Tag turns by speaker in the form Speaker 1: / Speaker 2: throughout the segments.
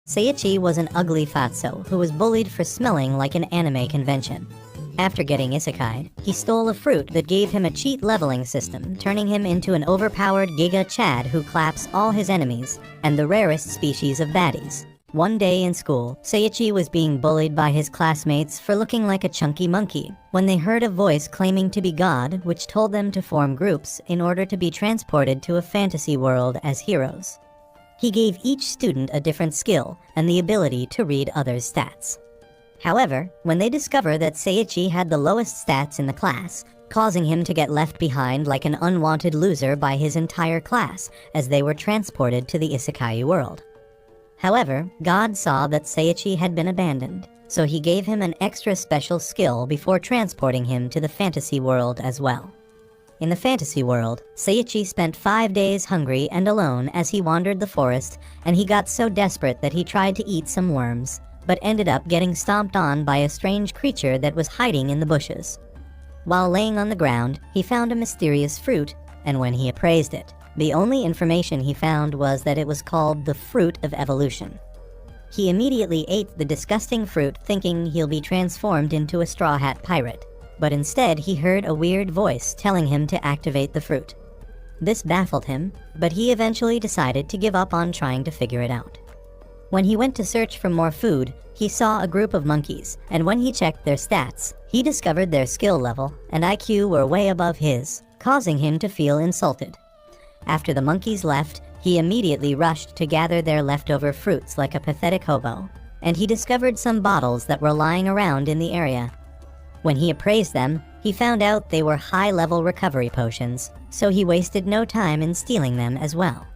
Speaker 1: Seiichi was an ugly fatso who was bullied for smelling like an anime convention. After getting isekai'd, he stole a fruit that gave him a cheat leveling system, turning him into an overpowered Giga Chad who claps all his enemies, and the rarest species of baddies. One day in school, Seiichi was being bullied by his classmates for looking like a chunky monkey, when they heard a voice claiming to be God, which told them to form groups in order to be transported to a fantasy world as heroes. He gave each student a different skill and the ability to read others' stats. However, when they discover that Seiichi had the lowest stats in the class, causing him to get left behind like an unwanted loser by his entire class as they were transported to the isekai world. However, God saw that Seiichi had been abandoned, so he gave him an extra special skill before transporting him to the fantasy world as well. In the fantasy world, Seiichi spent 5 days hungry and alone as he wandered the forest, and he got so desperate that he tried to eat some worms, but ended up getting stomped on by a strange creature that was hiding in the bushes. While laying on the ground, he found a mysterious fruit, and when he appraised it, the only information he found was that it was called the Fruit of Evolution. He immediately ate the disgusting fruit thinking he'll be transformed into a Straw Hat Pirate, but instead he heard a weird voice telling him to activate the fruit. This baffled him, but he eventually decided to give up on trying to figure it out. When he went to search for more food, he saw a group of monkeys, and when he checked their stats, he discovered their skill level and IQ were way above his, causing him to feel insulted. After the monkeys left, he immediately rushed to gather their leftover fruits like a pathetic hobo, and he discovered some bottles that were lying around in the area. When he appraised them, he found out they were high-level recovery potions, so he wasted no time in stealing them as well.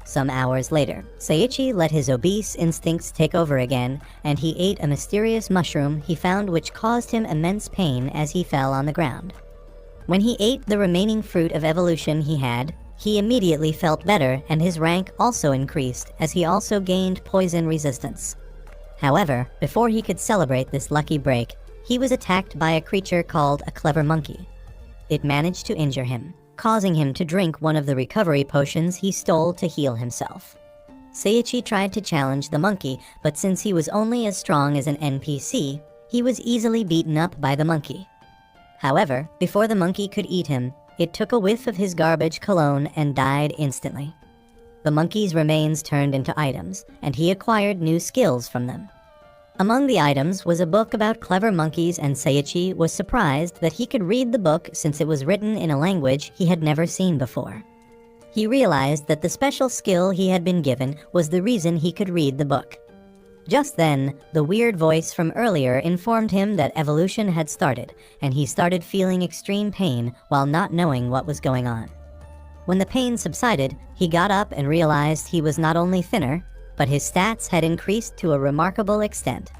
Speaker 1: Some hours later, Seiichi let his obese instincts take over again, and he ate a mysterious mushroom he found which caused him immense pain as he fell on the ground. When he ate the remaining fruit of evolution he immediately felt better, and his rank also increased as he also gained poison resistance. However, before he could celebrate this lucky break, he was attacked by a creature called a clever monkey. It managed to injure him, causing him to drink one of the recovery potions he stole to heal himself. Seiichi tried to challenge the monkey, but since he was only as strong as an NPC, he was easily beaten up by the monkey. However, before the monkey could eat him, it took a whiff of his garbage cologne and died instantly. The monkey's remains turned into items, and he acquired new skills from them. Among the items was a book about clever monkeys, and Seiichi was surprised that he could read the book since it was written in a language he had never seen before. He realized that the special skill he had been given was the reason he could read the book. Just then, the weird voice from earlier informed him that evolution had started, and he started feeling extreme pain while not knowing what was going on. When the pain subsided, he got up and realized he was not only thinner, but his stats had increased to a remarkable extent.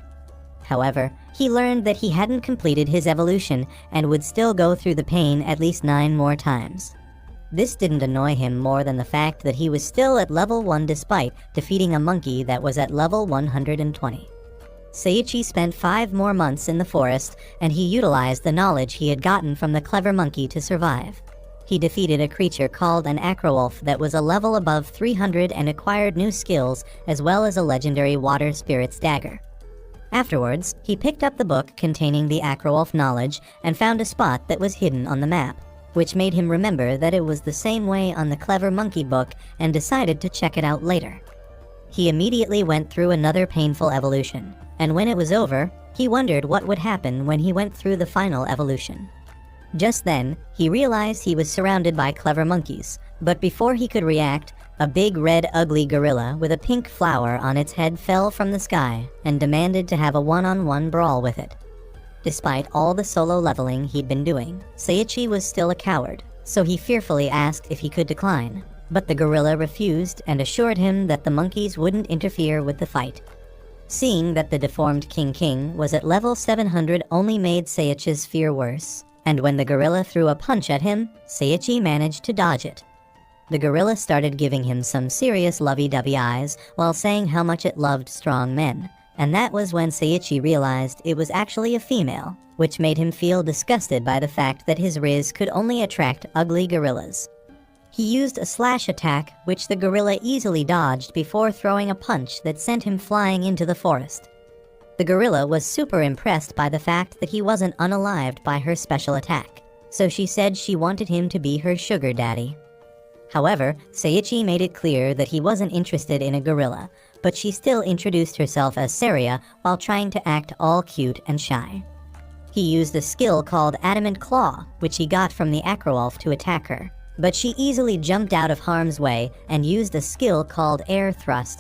Speaker 1: However, he learned that he hadn't completed his evolution and would still go through the pain at least 9 more times. This didn't annoy him more than the fact that he was still at level 1 despite defeating a monkey that was at level 120. Seiichi spent 5 more months in the forest, and he utilized the knowledge he had gotten from the clever monkey to survive. He defeated a creature called an acrowolf that was a level above 300 and acquired new skills as well as a legendary water spirit's dagger. Afterwards, he picked up the book containing the acrowolf knowledge and found a spot that was hidden on the map, which made him remember that it was the same way on the clever monkey book and decided to check it out later. He immediately went through another painful evolution, and when it was over, he wondered what would happen when he went through the final evolution. Just then, he realized he was surrounded by clever monkeys, but before he could react, a big red ugly gorilla with a pink flower on its head fell from the sky and demanded to have a one-on-one brawl with it. Despite all the solo leveling he'd been doing, Seiichi was still a coward, so he fearfully asked if he could decline, but the gorilla refused and assured him that the monkeys wouldn't interfere with the fight. Seeing that the deformed King was at level 700 only made Seiichi's fear worse, and when the gorilla threw a punch at him, Seiichi managed to dodge it. The gorilla started giving him some serious lovey-dovey eyes while saying how much it loved strong men, and that was when Seiichi realized it was actually a female, which made him feel disgusted by the fact that his riz could only attract ugly gorillas. He used a slash attack, which the gorilla easily dodged before throwing a punch that sent him flying into the forest. The gorilla was super impressed by the fact that he wasn't unalived by her special attack, so she said she wanted him to be her sugar daddy. However, Seiichi made it clear that he wasn't interested in a gorilla, but she still introduced herself as Saria while trying to act all cute and shy. He used a skill called Adamant Claw, which he got from the Acrowolf to attack her, but she easily jumped out of harm's way and used a skill called Air Thrust